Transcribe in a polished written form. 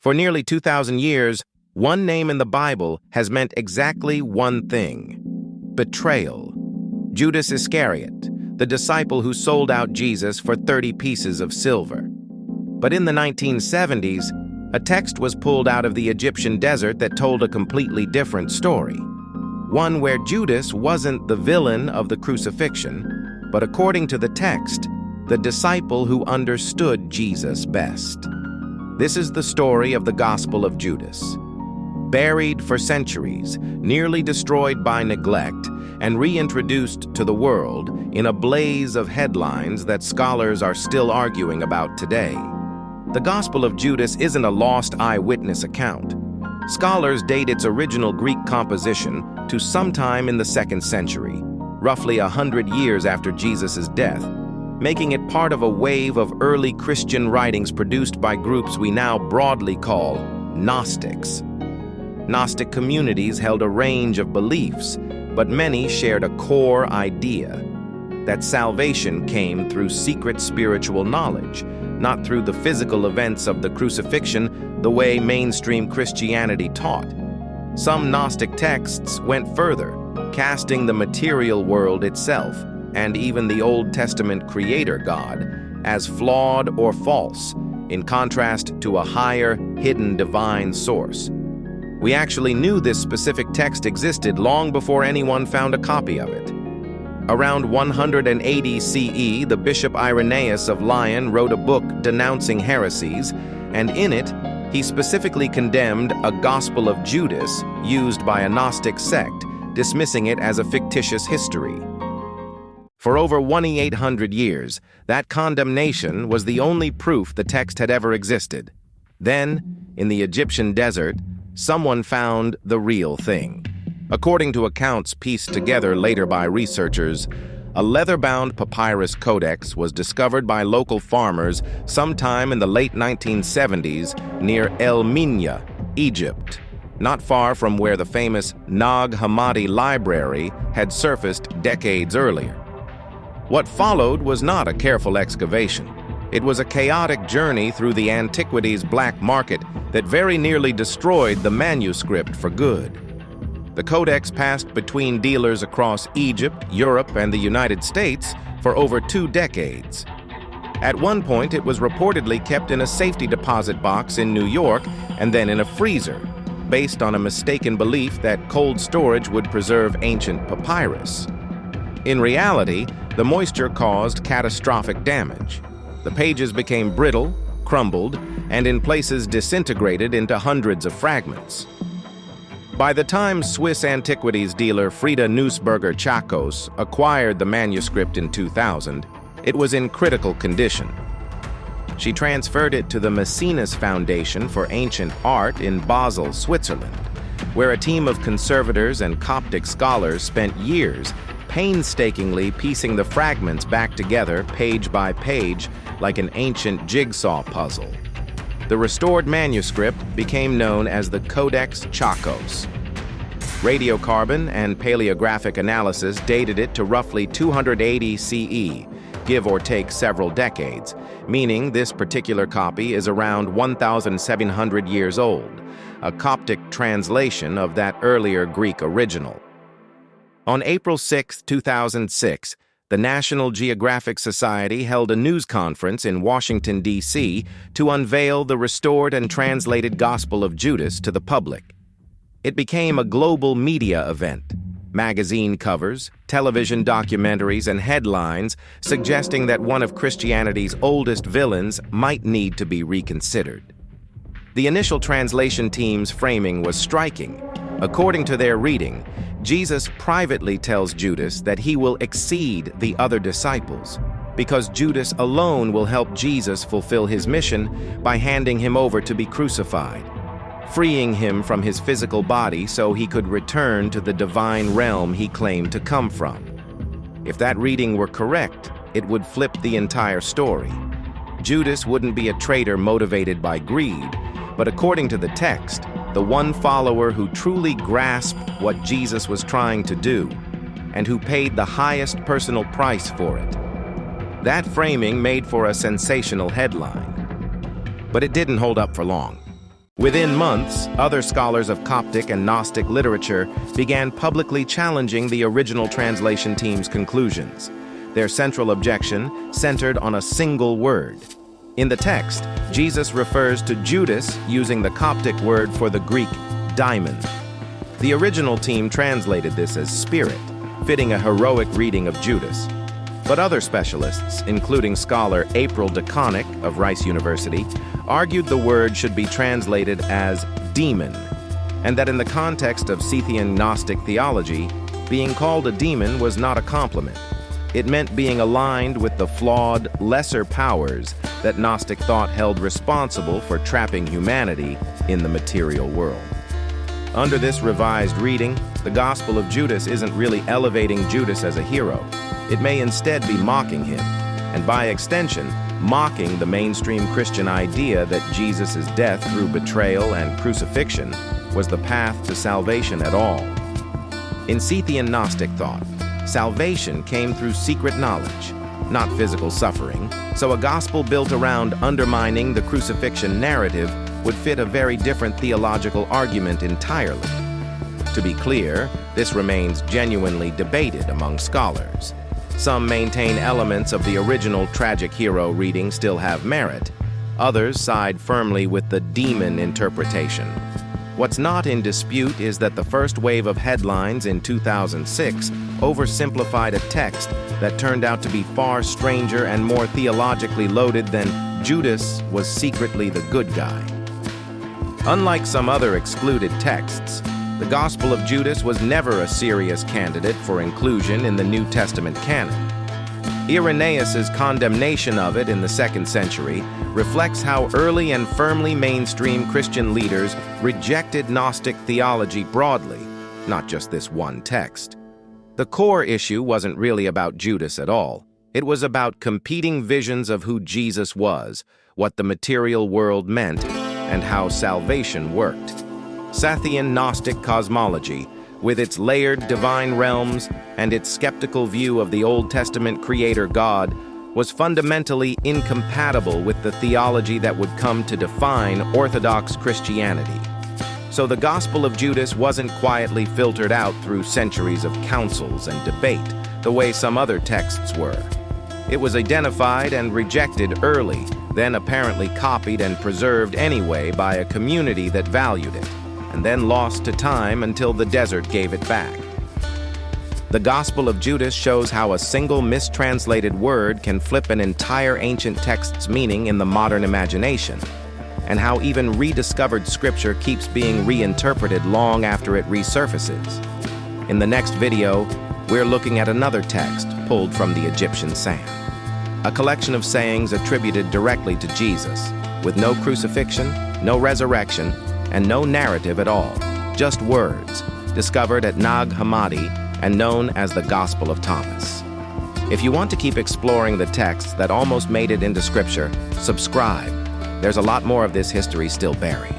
For nearly 2,000 years, one name in the Bible has meant exactly one thing: betrayal. Judas Iscariot, the disciple who sold out Jesus for 30 pieces of silver. But in the 1970s, a text was pulled out of the Egyptian desert that told a completely different story. One where Judas wasn't the villain of the crucifixion, but according to the text, the disciple who understood Jesus best. This is the story of the Gospel of Judas. Buried for centuries, nearly destroyed by neglect, and reintroduced to the world in a blaze of headlines that scholars are still arguing about today. The Gospel of Judas isn't a lost eyewitness account. Scholars date its original Greek composition to sometime in the 2nd century, roughly 100 years after Jesus' death, making it part of a wave of early Christian writings produced by groups we now broadly call Gnostics. Gnostic communities held a range of beliefs, but many shared a core idea: that salvation came through secret spiritual knowledge, not through the physical events of the crucifixion the way mainstream Christianity taught. Some Gnostic texts went further, casting the material world itself, and even the Old Testament Creator God, as flawed or false, in contrast to a higher, hidden divine source. We actually knew this specific text existed long before anyone found a copy of it. Around 180 CE, the Bishop Irenaeus of Lyon wrote a book denouncing heresies, and in it, he specifically condemned a Gospel of Judas used by a Gnostic sect, dismissing it as a fictitious history. For over 1,800 years, that condemnation was the only proof the text had ever existed. Then, in the Egyptian desert, someone found the real thing. According to accounts pieced together later by researchers, a leather-bound papyrus codex was discovered by local farmers sometime in the late 1970s near El Minya, Egypt, not far from where the famous Nag Hammadi Library had surfaced decades earlier. What followed was not a careful excavation. It was a chaotic journey through the antiquities black market that very nearly destroyed the manuscript for good. The codex passed between dealers across Egypt, Europe, and the United States for over 2 decades. At one point, it was reportedly kept in a safety deposit box in New York and then in a freezer, based on a mistaken belief that cold storage would preserve ancient papyrus. In reality, the moisture caused catastrophic damage. The pages became brittle, crumbled, and in places disintegrated into hundreds of fragments. By the time Swiss antiquities dealer Frieda Nussberger Chakos acquired the manuscript in 2000, it was in critical condition. She transferred it to the Maecenas Foundation for Ancient Art in Basel, Switzerland, where a team of conservators and Coptic scholars spent years painstakingly piecing the fragments back together page by page like an ancient jigsaw puzzle. The restored manuscript became known as the Codex Chakos. Radiocarbon and paleographic analysis dated it to roughly 280 CE, give or take several decades, meaning this particular copy is around 1,700 years old, a Coptic translation of that earlier Greek original. On April 6, 2006, the National Geographic Society held a news conference in Washington, D.C. to unveil the restored and translated Gospel of Judas to the public. It became a global media event. Magazine covers, television documentaries, and headlines suggesting that one of Christianity's oldest villains might need to be reconsidered. The initial translation team's framing was striking. According to their reading, Jesus privately tells Judas that he will exceed the other disciples because Judas alone will help Jesus fulfill his mission by handing him over to be crucified, freeing him from his physical body so he could return to the divine realm he claimed to come from. If that reading were correct, it would flip the entire story. Judas wouldn't be a traitor motivated by greed, but according to the text, the one follower who truly grasped what Jesus was trying to do and who paid the highest personal price for it. That framing made for a sensational headline, but it didn't hold up for long. Within months, other scholars of Coptic and Gnostic literature began publicly challenging the original translation team's conclusions. Their central objection centered on a single word. In the text, Jesus refers to Judas using the Coptic word for the Greek daimon. The original team translated this as spirit, fitting a heroic reading of Judas. But other specialists, including scholar April DeConnick of Rice University, argued the word should be translated as demon, and that in the context of Scythian Gnostic theology, being called a demon was not a compliment. It meant being aligned with the flawed, lesser powers that Gnostic thought held responsible for trapping humanity in the material world. Under this revised reading, the Gospel of Judas isn't really elevating Judas as a hero. It may instead be mocking him, and by extension, mocking the mainstream Christian idea that Jesus' death through betrayal and crucifixion was the path to salvation at all. In Scythian Gnostic thought, salvation came through secret knowledge, not physical suffering, so a gospel built around undermining the crucifixion narrative would fit a very different theological argument entirely. To be clear, this remains genuinely debated among scholars. Some maintain elements of the original tragic hero reading still have merit. Others side firmly with the demon interpretation. What's not in dispute is that the first wave of headlines in 2006 oversimplified a text that turned out to be far stranger and more theologically loaded than Judas was secretly the good guy. Unlike some other excluded texts, the Gospel of Judas was never a serious candidate for inclusion in the New Testament canon. Irenaeus' condemnation of it in the 2nd century reflects how early and firmly mainstream Christian leaders rejected Gnostic theology broadly, not just this one text. The core issue wasn't really about Judas at all. It was about competing visions of who Jesus was, what the material world meant, and how salvation worked. Scythian Gnostic cosmology, with its layered divine realms and its skeptical view of the Old Testament creator God, was fundamentally incompatible with the theology that would come to define Orthodox Christianity. So the Gospel of Judas wasn't quietly filtered out through centuries of councils and debate, the way some other texts were. It was identified and rejected early, then apparently copied and preserved anyway by a community that valued it, and then lost to time until the desert gave it back. The Gospel of Judas shows how a single mistranslated word can flip an entire ancient text's meaning in the modern imagination, and how even rediscovered scripture keeps being reinterpreted long after it resurfaces. In the next video, we're looking at another text pulled from the Egyptian sand, a collection of sayings attributed directly to Jesus, with no crucifixion, no resurrection, and no narrative at all, just words, discovered at Nag Hammadi and known as the Gospel of Thomas. If you want to keep exploring the texts that almost made it into Scripture, subscribe. There's a lot more of this history still buried.